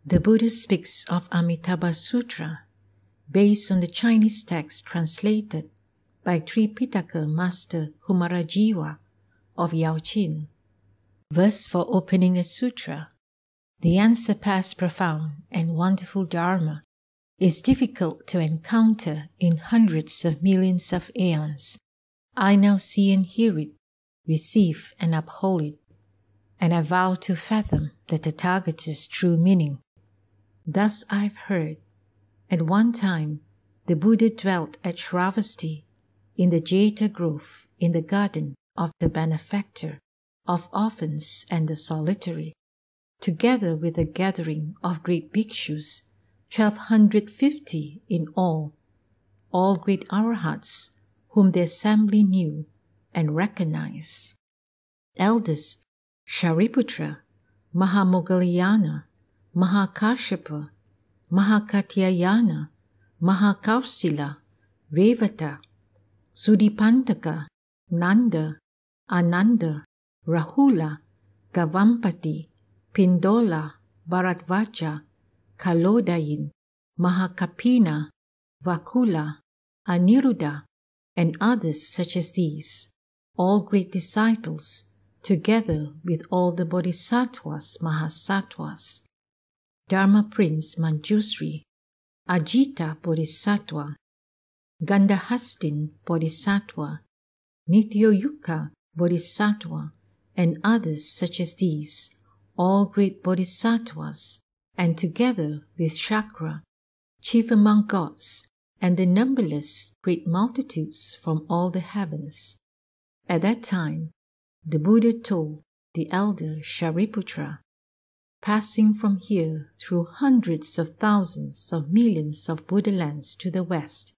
The Buddha speaks of Amitabha Sutra, based on the Chinese text translated by Tripitaka Master Kumarajiva of Yaochin. Verse for opening a sutra. The unsurpassed profound and wonderful Dharma is difficult to encounter in hundreds of millions of aeons. I now see and hear it, receive and uphold it, and I vow to fathom the Tathagata's true meaning. Thus I've heard. At one time, the Buddha dwelt at Shravasti in the Jeta Grove in the garden of the benefactor of orphans and the solitary, together with a gathering of great bhikshus, 1,250 in all great arahats whom the assembly knew and recognized. Elders Shariputra, Mahamoggallana, Mahakashyapa, Mahakatyayana, Mahakausila, Revata, Sudipantaka, Nanda, Ananda, Rahula, Gavampati, Pindola, Bharadvaja, Kalodayin, Mahakapina, Vakula, Aniruddha, and others such as these, all great disciples, together with all the bodhisattvas, mahasattvas. Dharma Prince Manjusri, Ajita Bodhisattva, Gandhahastin Bodhisattva, Nityoyuka Bodhisattva, and others such as these, all great bodhisattvas, and together with Chakra, chief among gods, and the numberless great multitudes from all the heavens. At that time, the Buddha told the elder Shariputra, passing from here through hundreds of thousands of millions of Buddha lands to the west,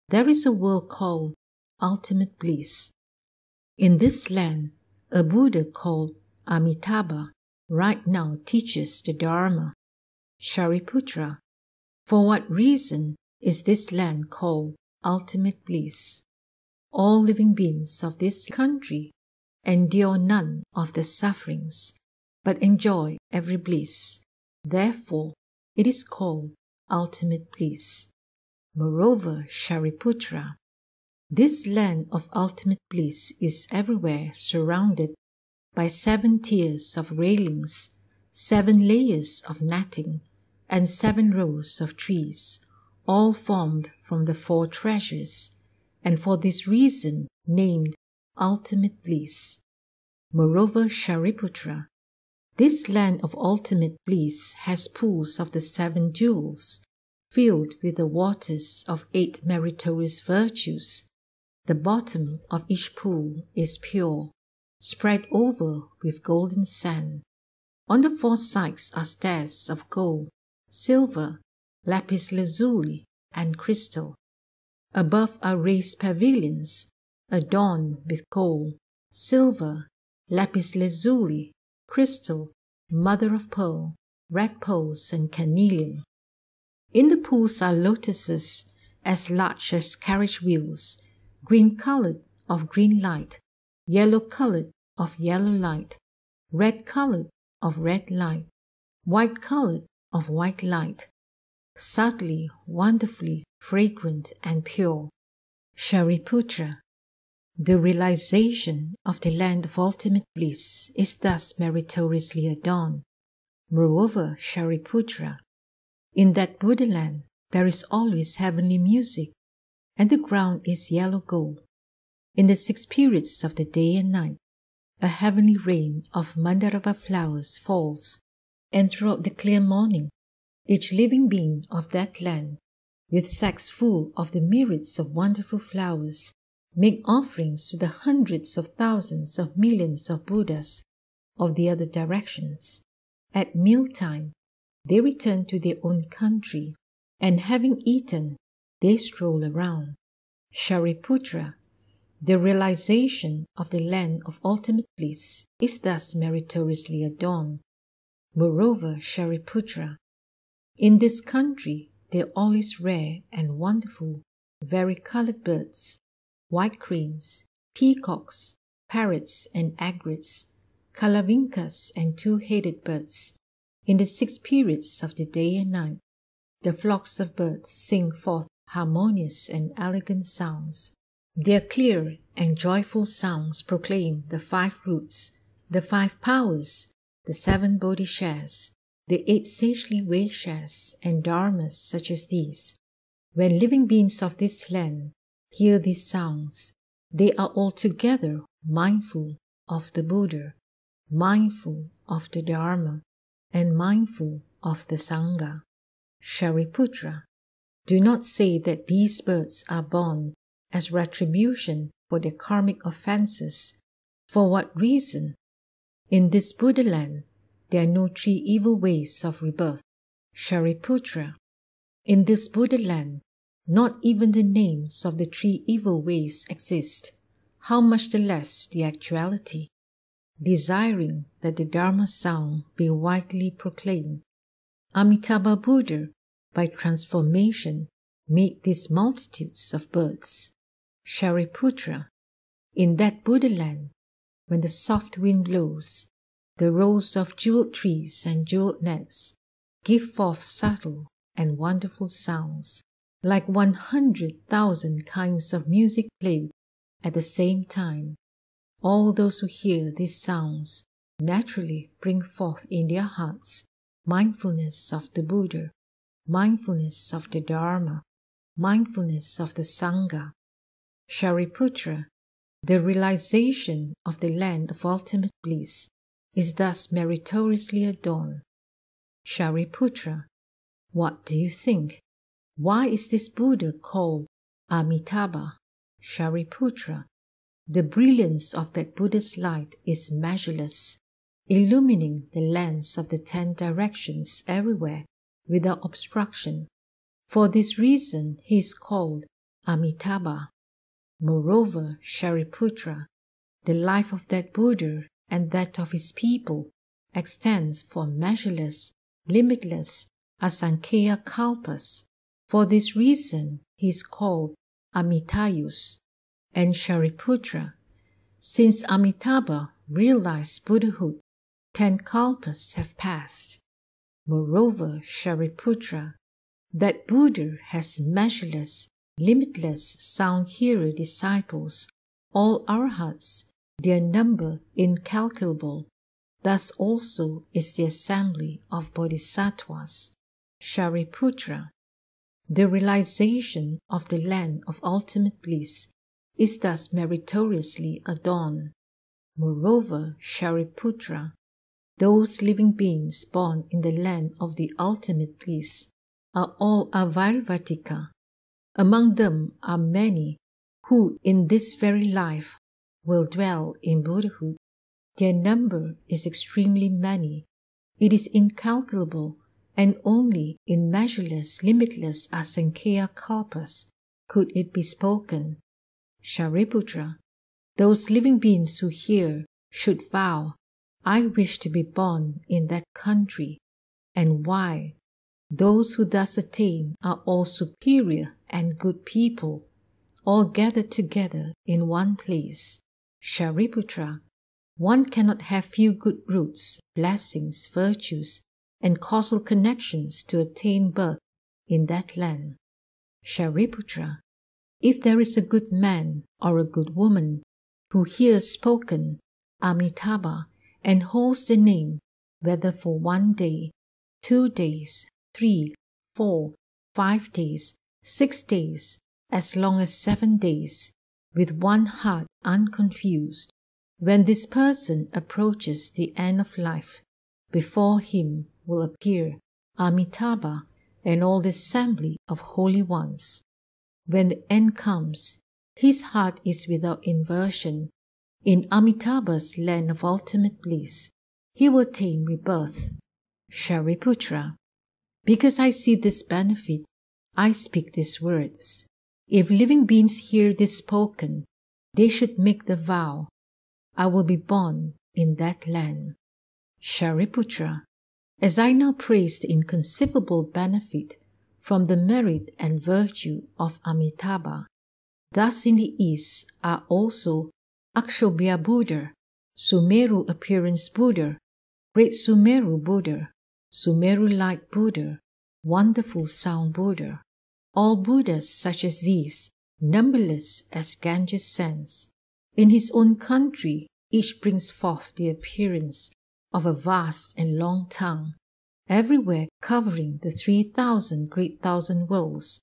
there is a world called ultimate bliss. In this land, a Buddha called Amitabha right now teaches the Dharma. Shariputra, for what reason is this land called ultimate bliss? All living beings of this country endure none of the sufferings, but enjoy every bliss. Therefore, it is called ultimate bliss. Moreover, Shariputra, this land of ultimate bliss is everywhere surrounded by 7 tiers of railings, 7 layers of netting, and 7 rows of trees, all formed from the 4 treasures, and for this reason named ultimate bliss. Moreover, Shariputra, this land of ultimate bliss has pools of the 7 jewels, filled with the waters of 8 meritorious virtues. The bottom of each pool is pure, spread over with golden sand. On the 4 sides are stairs of gold, silver, lapis lazuli, and crystal. Above are raised pavilions, adorned with gold, silver, lapis lazuli, crystal, mother of pearl, red pearls, and carnelian. In the pools are lotuses as large as carriage wheels, green-colored of green light, yellow-colored of yellow light, red-colored of red light, white-colored of white light, subtly, wonderfully fragrant and pure. Shariputra, the realization of the land of ultimate bliss is thus meritoriously adorned. Moreover, Shariputra, in that Buddha land there is always heavenly music, and the ground is yellow gold. In the 6 periods of the day and night, a heavenly rain of mandarava flowers falls, and throughout the clear morning, each living being of that land, with sacks full of the myriads of wonderful flowers, make offerings to the hundreds of thousands of millions of Buddhas of the other directions. At mealtime, they return to their own country, and having eaten, they stroll around. Shariputra, the realization of the land of ultimate bliss is thus meritoriously adorned. Moreover, Shariputra, in this country there all is rare and wonderful, vari-colored birds, white cranes, peacocks, parrots and aigrettes, kalavinkas and 2-headed birds, in the 6 periods of the day and night, the flocks of birds sing forth harmonious and elegant sounds. Their clear and joyful sounds proclaim the 5 roots, the 5 powers, the 7 bodhishas, the 8 sagely vaishyas and dharmas such as these. When living beings of this land hear these sounds, they are altogether mindful of the Buddha, mindful of the Dharma, and mindful of the Sangha. Shariputra, do not say that these birds are born as retribution for their karmic offenses. For what reason? In this Buddha land, there are no 3 evil ways of rebirth. Shariputra, in this Buddha land, not even the names of the 3 evil ways exist, how much the less the actuality. Desiring that the Dharma sound be widely proclaimed, Amitabha Buddha, by transformation, made these multitudes of birds. Shariputra, in that Buddha land, when the soft wind blows, the rows of jeweled trees and jeweled nets give forth subtle and wonderful sounds, like 100,000 kinds of music played at the same time. All those who hear these sounds naturally bring forth in their hearts mindfulness of the Buddha, mindfulness of the Dharma, mindfulness of the Sangha. Shariputra, the realization of the land of ultimate bliss is thus meritoriously adorned. Shariputra, what do you think? Why is this Buddha called Amitabha? Shariputra, the brilliance of that Buddha's light is measureless, illumining the lands of the 10 directions everywhere without obstruction. For this reason he is called Amitabha. Moreover, Shariputra, the life of that Buddha and that of his people extends for measureless, limitless Asankhya Kalpas. For this reason he is called Amitayus. And Shariputra, since Amitabha realized Buddhahood, 10 kalpas have passed. Moreover, Shariputra, that Buddha has measureless, limitless sound-hearer disciples, all arhats, their number incalculable. Thus also is the assembly of bodhisattvas. Shariputra, the realization of the land of ultimate bliss is thus meritoriously adorned. Moreover, Shariputra, those living beings born in the land of the ultimate bliss are all avarvatika. Among them are many who in this very life will dwell in Buddhahood. Their number is extremely many. It is incalculable, and only in measureless, limitless Asankhya Kalpas could it be spoken. Shariputra, those living beings who hear should vow, I wish to be born in that country. And why? Those who thus attain are all superior and good people, all gathered together in one place. Shariputra, one cannot have few good roots, blessings, virtues, and causal connections to attain birth in that land. Shariputra, if there is a good man or a good woman who hears spoken Amitabha and holds the name, whether for 1 day, 2 days, 3, 4, 5 days, 6 days, as long as 7 days, with one heart unconfused, when this person approaches the end of life, before him will appear Amitabha and all the assembly of holy ones. When the end comes, his heart is without inversion. In Amitabha's land of ultimate bliss, he will attain rebirth. Shariputra, because I see this benefit, I speak these words. If living beings hear this spoken, they should make the vow, I will be born in that land. Shariputra, as I now praise the inconceivable benefit from the merit and virtue of Amitabha, thus in the East are also Akshobhya Buddha, Sumeru Appearance Buddha, Great Sumeru Buddha, Sumeru-like Buddha, wonderful sound Buddha. All Buddhas such as these, numberless as Ganges sands. In his own country, each brings forth the appearance of a vast and long tongue, everywhere covering the 3,000 great thousand worlds,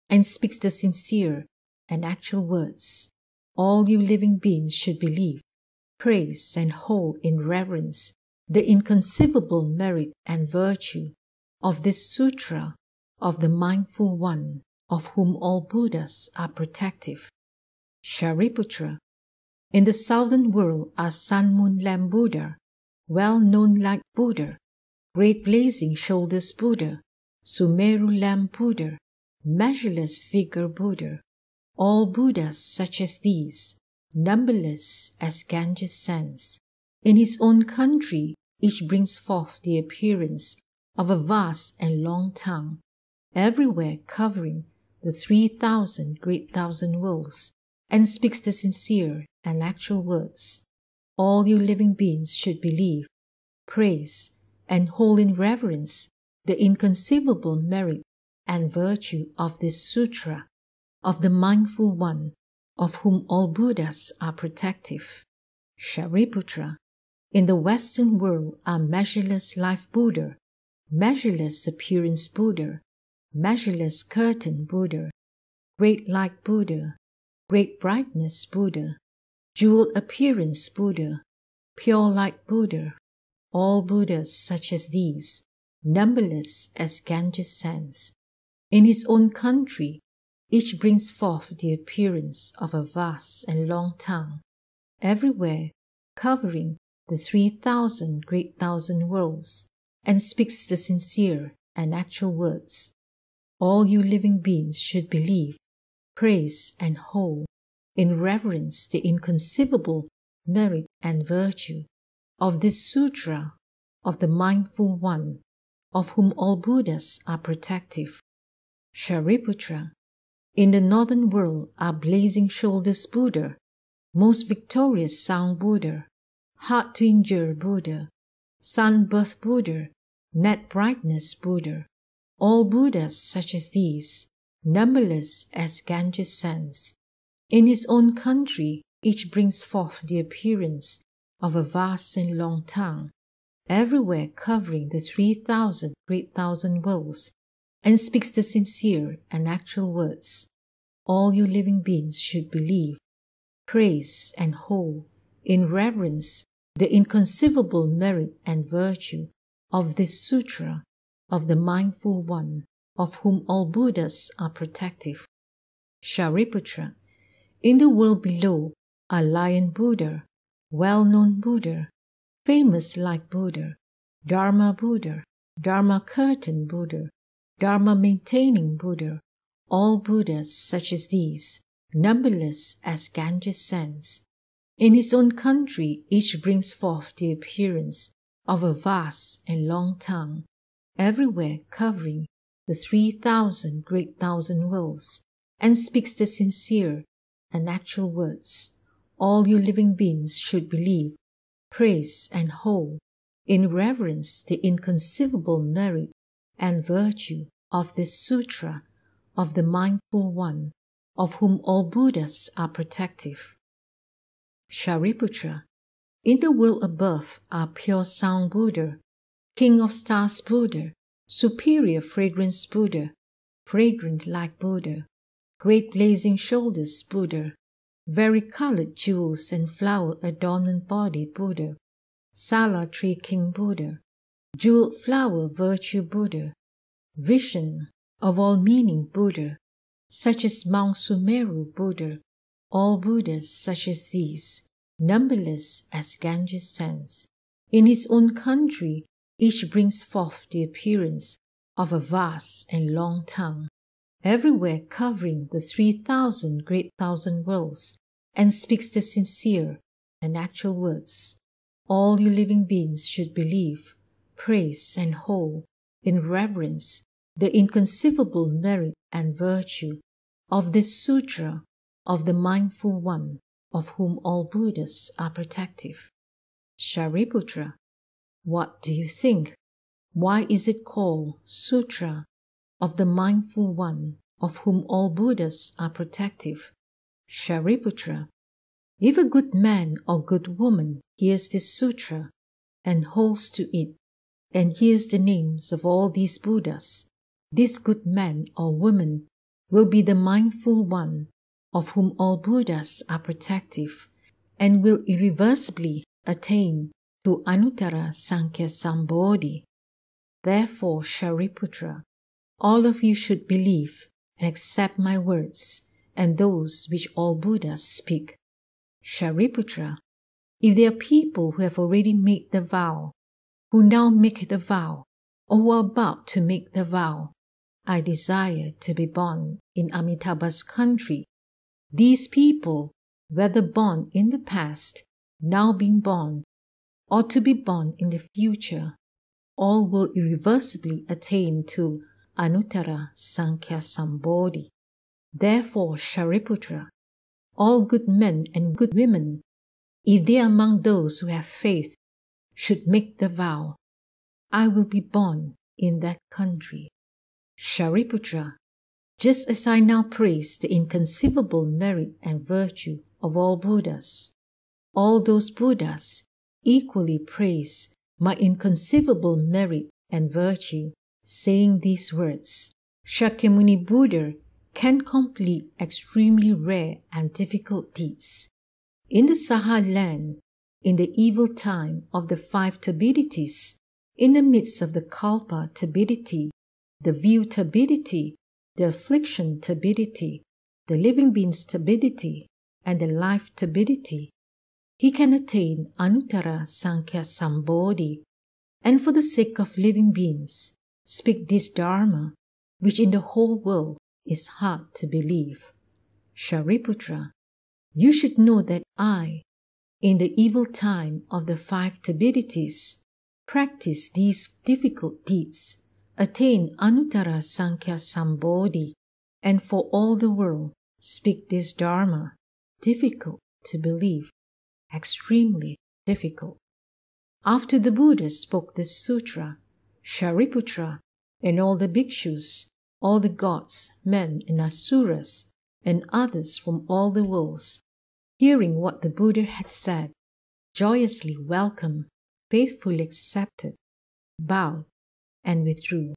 and speaks the sincere and actual words. All you living beings should believe, praise, and hold in reverence the inconceivable merit and virtue of this Sutra of the Mindful One, of whom all Buddhas are protective. Shariputra, in the southern world are Sun Moon Lamp Buddha, well-known like Buddha, great blazing shoulders Buddha, Sumeru Lamp Buddha, measureless vigor Buddha. All Buddhas such as these, numberless as Ganges sands. In his own country, each brings forth the appearance of a vast and long tongue, everywhere covering the 3,000 great thousand worlds, and speaks the sincere and actual words. All you living beings should believe, praise, and hold in reverence the inconceivable merit and virtue of this Sutra of the Mindful One, of whom all Buddhas are protective. Shariputra, in the Western world are measureless life Buddha, measureless appearance Buddha, measureless curtain Buddha, great light Buddha, great brightness Buddha, jeweled appearance Buddha, pure light Buddha. All Buddhas such as these, numberless as Ganges sands. In his own country, each brings forth the appearance of a vast and long tongue, everywhere covering the 3,000 great thousand worlds, and speaks the sincere and actual words. All you living beings should believe, praise, and hold in reverence the inconceivable merit and virtue of this Sutra of the Mindful One, of whom all Buddhas are protective. Shariputra, in the northern world are blazing shoulders Buddha, most victorious sound Buddha, hard to injure Buddha, sun-birth Buddha, net brightness Buddha. All Buddhas such as these, numberless as Ganges sands. In his own country, each brings forth the appearance of a vast and long tongue, everywhere covering the 3,000 great thousand worlds, and speaks the sincere and actual words. All you living beings should believe, praise, and hold in reverence the inconceivable merit and virtue of this Sutra of the Mindful One, of whom all Buddhas are protective. Shariputra, in the world below are Lion Buddha, well-known Buddha, famous like Buddha, Dharma Buddha, Dharma curtain Buddha, Dharma maintaining Buddha. All Buddhas such as these, numberless as Ganges sands. In his own country each brings forth the appearance of a vast and long tongue, everywhere covering the 3,000 great thousand worlds, and speaks the sincere and actual words. All you living beings should believe, praise, and hold in reverence the inconceivable merit and virtue of this Sutra of the Mindful One, of whom all Buddhas are protective. Shariputra, in the world above are pure sound Buddha, king of stars Buddha, superior fragrance Buddha, fragrant like Buddha, great blazing shoulders Buddha, vari-colored jewels and flower adornment body Buddha, Sala tree king Buddha, jeweled flower virtue Buddha, vision of all meaning Buddha, such as Mount Sumeru Buddha. All Buddhas such as these, numberless as Ganges sands. In his own country each brings forth the appearance of a vast and long tongue, everywhere covering the 3,000 great thousand worlds, and speaks the sincere and actual words. All you living beings should believe, praise, and hold in reverence the inconceivable merit and virtue of this Sutra of the Mindful One, of whom all Buddhas are protective. Shariputra, what do you think? Why is it called Sutra of the Mindful One, of whom all Buddhas are protective? Shariputra, if a good man or good woman hears this sutra and holds to it, and hears the names of all these Buddhas, this good man or woman will be the mindful one, of whom all Buddhas are protective, and will irreversibly attain to Anuttara Sankhya Sambodhi. Therefore, Shariputra, all of you should believe and accept my words and those which all Buddhas speak. Shariputra, if there are people who have already made the vow, who now make the vow, or who are about to make the vow, I desire to be born in Amitabha's country. These people, whether born in the past, now being born, or to be born in the future, all will irreversibly attain to Anuttara Sankhya Sambodhi. Therefore, Shariputra, all good men and good women, if they are among those who have faith, should make the vow, I will be born in that country. Shariputra, just as I now praise the inconceivable merit and virtue of all Buddhas, all those Buddhas equally praise my inconceivable merit and virtue, saying these words, Shakyamuni Buddha can complete extremely rare and difficult deeds. In the Saha land, in the evil time of the 5 turbidities, in the midst of the Kalpa turbidity, the view turbidity, the affliction turbidity, the living beings turbidity, and the life turbidity, he can attain Anuttara Sankhya Sambodhi, and for the sake of living beings, speak this Dharma, which in the whole world is hard to believe. Shariputra, you should know that I, in the evil time of the 5 turbidities, practice these difficult deeds, attain Anuttara Sankhya Sambodhi, and for all the world speak this Dharma, difficult to believe, extremely difficult. After the Buddha spoke this sutra, Shariputra and all the bhikshus, all the gods, men and asuras, and others from all the worlds, hearing what the Buddha had said, joyously welcomed, faithfully accepted, bowed, and withdrew.